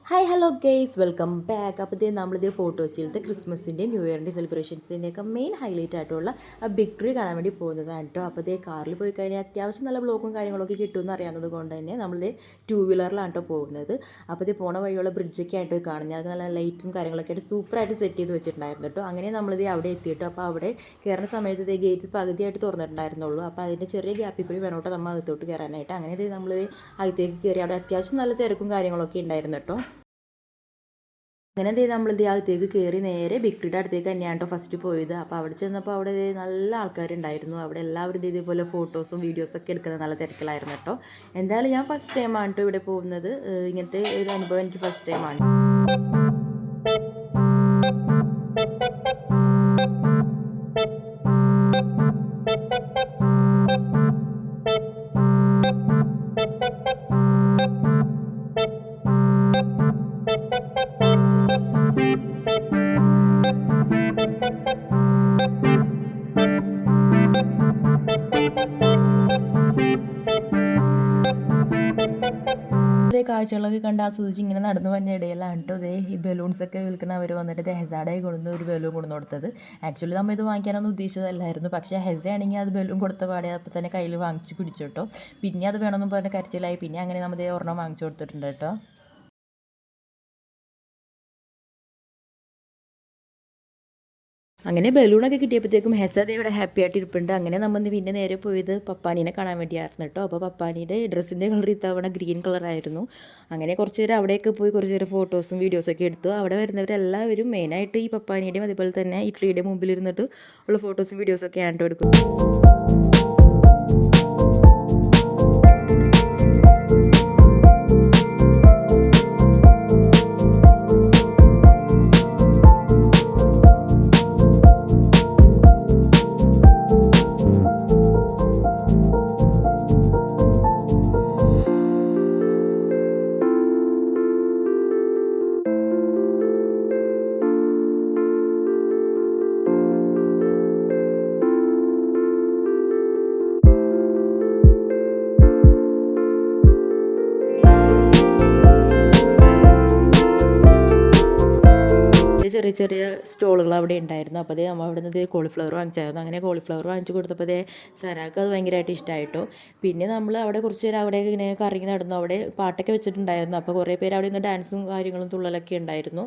Hi hello guys welcome back. അപ്പോൾ ഇതേ നമ്മളിതേ photo വെച്ചിട്ട് ക്രിസ്മസിൻ്റെയും ന്യൂ ഇയറിൻ്റെ സെലിബ്രേഷൻസിൻ്റെയൊക്കെ മെയിൻ ഹൈലൈറ്റ് ആയിട്ടുള്ള ബിഗ് ട്രീ കാണാൻ വേണ്ടി പോകുന്നതാണ് കേട്ടോ. അപ്പോൾ ഇതേ കാറിൽ പോയി കഴിഞ്ഞാൽ അത്യാവശ്യം നല്ല ബ്ലോക്കും കാര്യങ്ങളൊക്കെ കിട്ടുമെന്ന് അറിയാവുന്നത് കൊണ്ട് തന്നെ നമ്മളിതേ ടൂ വീലറിലാണ് കേട്ടോ പോകുന്നത്. അപ്പോൾ ഇതേ പോണ വഴിയുള്ള ബ്രിഡ്ജൊക്കെ ആയിട്ട് കാണുന്നത് അത് നല്ല ലൈറ്റും കാര്യങ്ങളൊക്കെ ആയിട്ട് സൂപ്പറായിട്ട് സെറ്റ് ചെയ്ത് വെച്ചിട്ടുണ്ടായിരുന്നു കേട്ടോ. അങ്ങനെ നമ്മളിതേ അവിടെ എത്തിയിട്ട് അപ്പോൾ അവിടെ കയറുന്ന സമയത്ത് ഇതേ ഗേറ്റ്സ് പകുതിയായിട്ട് തുറന്നിട്ടുണ്ടായിരുന്നുള്ളൂ. അപ്പോൾ അതിൻ്റെ ചെറിയ ഗ്യാപ്പിൽ കൂടി വേണോട്ടോ നമ്മൾ അകത്തോട്ട് കയറാനായിട്ട്. അങ്ങനെ ഇതേ നമ്മൾ അകത്തേക്ക് കയറി അവിടെ അത്യാവശ്യം നല്ല തിരക്കും കാര്യങ്ങളൊക്കെ ഉണ്ടായിരുന്നു കേട്ടോ. അങ്ങനെ എന്ത് ചെയ്ത് നമ്മളിത് അകത്തേക്ക് കയറി നേരെ ബിഗ് ട്രീയുടെ അടുത്തേക്ക് തന്നെയാണ് കേട്ടോ ഫസ്റ്റ് പോയത്. അപ്പോൾ അവിടെ ചെന്നപ്പോൾ അവിടെ നല്ല ആൾക്കാരുണ്ടായിരുന്നു. അവിടെ എല്ലാവരും ഇതേപോലെ ഫോട്ടോസും വീഡിയോസൊക്കെ എടുക്കുന്നത് നല്ല തിരക്കിലായിരുന്നു കേട്ടോ. എന്തായാലും ഞാൻ ഫസ്റ്റ് ടൈമാണ് കേട്ടോ ഇവിടെ പോകുന്നത്. ഇങ്ങനത്തെ ഒരു അനുഭവം എനിക്ക് ഫസ്റ്റ് ടൈമാണ്. കാഴ്ചകളൊക്കെ കണ്ട് ആസ്വദിച്ച് ഇങ്ങനെ നടന്നു വന്ന ഇടയിലാണ് കേട്ടോ ഇതേ ഈ ബലൂൺസൊക്കെ വിൽക്കുന്ന അവർ വന്നിട്ട് ഹെസാഡായി കൊണ്ടുവന്ന് ഒരു ബലൂൺ കൊണ്ടു കൊടുത്തത്. ആക്ച്വലി നമ്മൾ ഇത് വാങ്ങിക്കാനൊന്നും ഉദ്ദേശിച്ചതല്ലായിരുന്നു. പക്ഷേ ഹെസ ആണെങ്കിൽ അത് ബലൂൺ കൊടുത്ത പാടെ അപ്പോൾ തന്നെ കയ്യിൽ വാങ്ങിച്ച് പിടിച്ചു കേട്ടോ. പിന്നെ അത് വേണമെന്നും പറഞ്ഞ് കരച്ചിലായി. പിന്നെ അങ്ങനെ നമ്മൾ ഒരെണ്ണം വാങ്ങിച്ചു കൊടുത്തിട്ടുണ്ട് കേട്ടോ. അങ്ങനെ ബലൂണൊക്കെ കിട്ടിയപ്പോഴത്തേക്കും ഹെസ ഇവിടെ ഹാപ്പി ആയിട്ട് ഇരിപ്പുണ്ട്. അങ്ങനെ നമ്മൾ പിന്നെ നേരെ പോയത് പപ്പാനീനെ കാണാൻ വേണ്ടിയായിരുന്നു കേട്ടോ. അപ്പോൾ പപ്പാനീൻ്റെ ഡ്രസ്സിൻ്റെ കളർ ഇത്തവണ ഗ്രീൻ കളറായിരുന്നു. അങ്ങനെ കുറച്ച് നേരം അവിടെയൊക്കെ പോയി കുറച്ച് നേരം ഫോട്ടോസും വീഡിയോസൊക്കെ എടുത്തു. അവിടെ വരുന്നവരെല്ലാവരും മെയിനായിട്ട് ഈ പപ്പാനിയുടെയും അതുപോലെ തന്നെ ഈ ട്രീയുടെ മുമ്പിൽ ഇരുന്നിട്ട് ഉള്ള ഫോട്ടോസും വീഡിയോസൊക്കെ ആണ് കേട്ടോ എടുക്കുന്നത്. ചെറിയ ചെറിയ സ്റ്റോളുകൾ അവിടെ ഉണ്ടായിരുന്നു. അപ്പോൾ അതേ നമ്മൾ അവിടെ നിന്ന് കോളിഫ്ലവർ വാങ്ങിച്ചായിരുന്നു. അങ്ങനെ കോളിഫ്ലവർ വാങ്ങിച്ച് കൊടുത്തപ്പോൾ അതേ സനാക്ക് അത് ഭയങ്കരമായിട്ട് ഇഷ്ടമായിട്ടോ. പിന്നെ നമ്മൾ അവിടെ കുറച്ച് നേരം അവിടെ ഇങ്ങനെ കറങ്ങി നടന്നു. അവിടെ പാട്ടൊക്കെ വെച്ചിട്ടുണ്ടായിരുന്നു. അപ്പോൾ കുറേ പേര് അവിടെ നിന്ന് ഡാൻസും കാര്യങ്ങളും തുള്ളലൊക്കെ ഉണ്ടായിരുന്നു.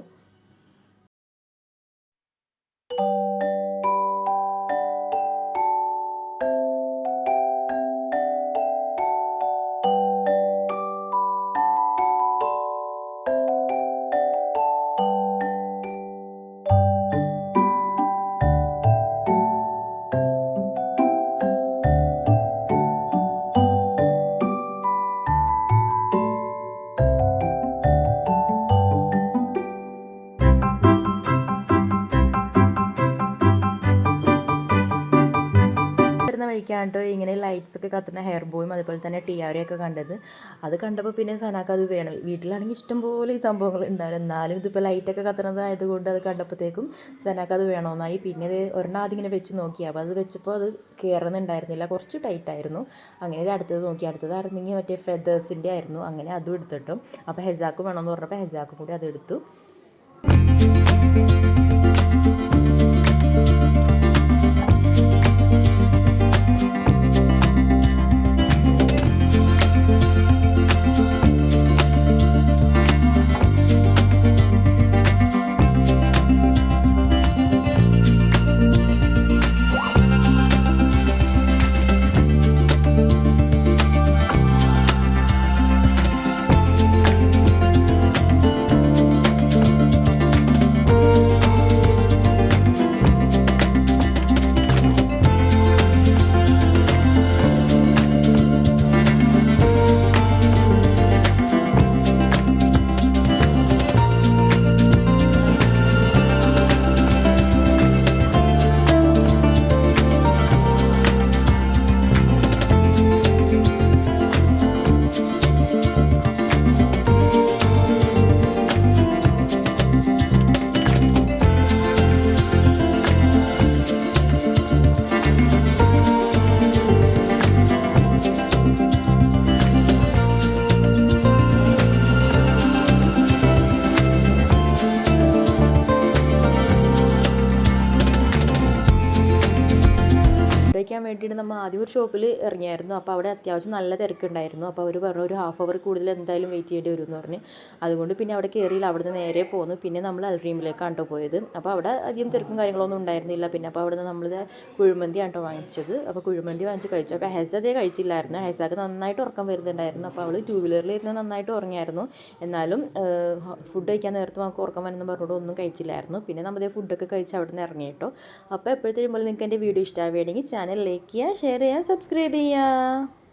വഴിക്കാണ്ടോ ഇങ്ങനെ ലൈറ്റ്സ് ഒക്കെ കത്തുന്ന ഹെയർ ബോയും അതുപോലെ തന്നെ ടിയാരയൊക്കെ കണ്ടത്. അത് കണ്ടപ്പോൾ പിന്നെ സനാക്ക് അത് വേണം. വീട്ടിലാണെങ്കിൽ ഇഷ്ടംപോലെ ഈ സംഭവങ്ങൾ ഉണ്ടായിരുന്നു. എന്നാലും ഇതിപ്പോൾ ലൈറ്റൊക്കെ കത്തുന്നതായതുകൊണ്ട് അത് കണ്ടപ്പോഴത്തേക്കും സനാക്ക് അത് വേണമെന്നായി. പിന്നെ ഇത് ഒരെണ്ണം ആദ്യം ഇങ്ങനെ വെച്ച് നോക്കി. അപ്പോൾ അത് വെച്ചപ്പോൾ അത് കയറുന്നുണ്ടായിരുന്നില്ല, കുറച്ച് ടൈറ്റായിരുന്നു. അങ്ങനെ ഇത് അടുത്തത് നോക്കി. അടുത്തതായിരുന്നെങ്കിൽ മറ്റേ ഫെദേഴ്സിൻ്റെ ആയിരുന്നു. അങ്ങനെ അതും എടുത്തിട്ടു. അപ്പോൾ ഹെസാക്ക് വേണമെന്ന് പറഞ്ഞപ്പോൾ ഹെസാക്കും കൂടി അതെടുത്തു. വേണ്ടിയിട്ട് നമ്മൾ ആദ്യം ഒരു ഷോപ്പിൽ ഇറങ്ങിയായിരുന്നു. അപ്പോൾ അവിടെ അത്യാവശ്യം നല്ല തിരക്കുണ്ടായിരുന്നു. അപ്പോൾ അവർ പറഞ്ഞു ഒരു ഹാഫ് അവർ കൂടുതൽ എന്തായാലും വെയിറ്റ് ചെയ്യേണ്ടി വരും എന്ന് പറഞ്ഞ്. അതുകൊണ്ട് പിന്നെ അവിടെ കയറിയില്ല, അവിടെ നിന്ന് നേരെ പോന്നു. പിന്നെ നമ്മൾ അൽഡ്രീമിലേക്കാണ് കേട്ടോ പോയത്. അപ്പോൾ അവിടെ അധികം തിരക്കും കാര്യങ്ങളൊന്നും ഉണ്ടായിരുന്നില്ല. പിന്നെ അപ്പോൾ അവിടെ നിന്ന് നമ്മൾ കുഴിമന്തി ആണ് കേട്ടോ വാങ്ങിച്ചത്. അപ്പോൾ കുഴിമന്തി വാങ്ങിച്ച് കഴിച്ചു. അപ്പോൾ ഹെസ അതേ കഴിച്ചില്ലായിരുന്നു. ഹെസാക്ക് നന്നായിട്ട് ഉറക്കം വരുന്നുണ്ടായിരുന്നു. അപ്പോൾ അവൾ 2 വീലറിലിരുന്ന് നന്നായിട്ട് ഉറങ്ങിയായിരുന്നു. എന്നാലും ഫുഡ് കഴിക്കാൻ നേരത്ത് നമുക്ക് ഉറക്കം വരുന്ന പറഞ്ഞുകൊണ്ട് ഒന്നും കഴിച്ചില്ലായിരുന്നു. പിന്നെ നമ്മൾ ഫുഡൊക്കെ കഴിച്ച് അവിടെ നിന്ന് ഇറങ്ങി കേട്ടോ. അപ്പോൾ എപ്പോഴത്തേക്കും പോലെ നിങ്ങൾക്ക് എൻ്റെ വീഡിയോ ഇഷ്ടമാവുകയാണെങ്കിൽ ചാനൽ ലൈക്ക് ചെയ്യുക, ഷെയർ ചെയ്യുക, സബ്സ്ക്രൈബ് ചെയ്യുക.